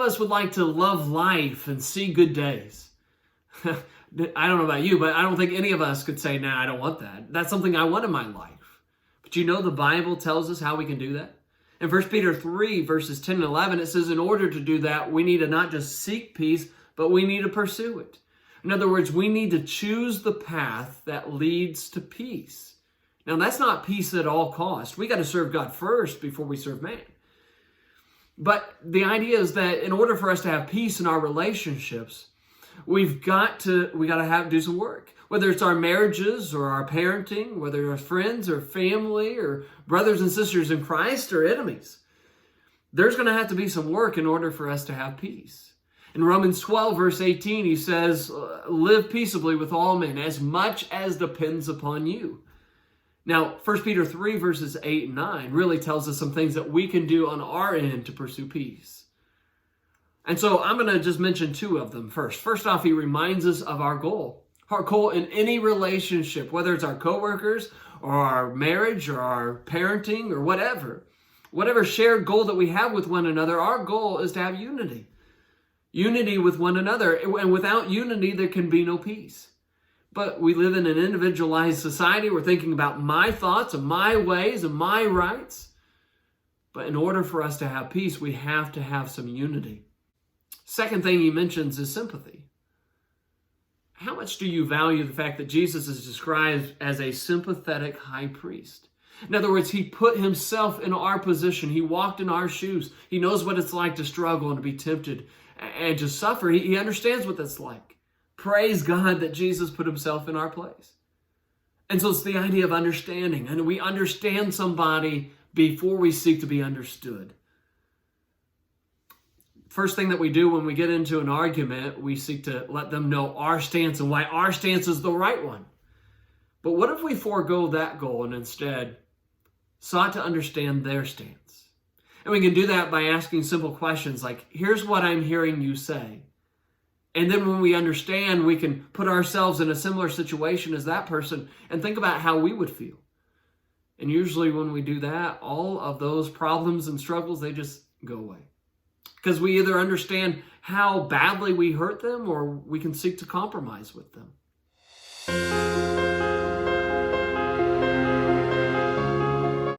of us would like to love life and see good days. I don't know about you, but I don't think any of us could say, nah, I don't want that. That's something I want in my life. But you know the Bible tells us how we can do that? In 1 Peter 3, verses 10 and 11, it says in order to do that, we need to not just seek peace, but we need to pursue it. In other words, we need to choose the path that leads to peace. Now, that's not peace at all costs. We got to serve God first before we serve man. But the idea is that in order for us to have peace in our relationships, we got to do some work. Whether it's our marriages or our parenting, whether it's friends or family or brothers and sisters in Christ or enemies, there's going to have to be some work in order for us to have peace. In Romans 12, verse 18, he says, live peaceably with all men as much as depends upon you. Now, 1 Peter 3, verses 8 and 9 really tells us some things that we can do on our end to pursue peace. And so I'm going to just mention two of them first. First off, he reminds us of our goal. Our goal in any relationship, whether it's our coworkers or our marriage or our parenting or whatever shared goal that we have with one another, our goal is to have unity. Unity with one another. And without unity, there can be no peace. But we live in an individualized society. We're thinking about my thoughts and my ways and my rights. But in order for us to have peace, we have to have some unity. Second thing he mentions is sympathy. How much do you value the fact that Jesus is described as a sympathetic high priest? In other words, he put himself in our position. He walked in our shoes. He knows what it's like to struggle and to be tempted and to suffer. He understands what that's like. Praise God that Jesus put himself in our place. And so it's the idea of understanding. And we understand somebody before we seek to be understood. First thing that we do when we get into an argument, we seek to let them know our stance and why our stance is the right one. But what if we forego that goal and instead sought to understand their stance? And we can do that by asking simple questions like, here's what I'm hearing you say. And then when we understand, we can put ourselves in a similar situation as that person and think about how we would feel. And usually when we do that, all of those problems and struggles, they just go away. Because we either understand how badly we hurt them or we can seek to compromise with them.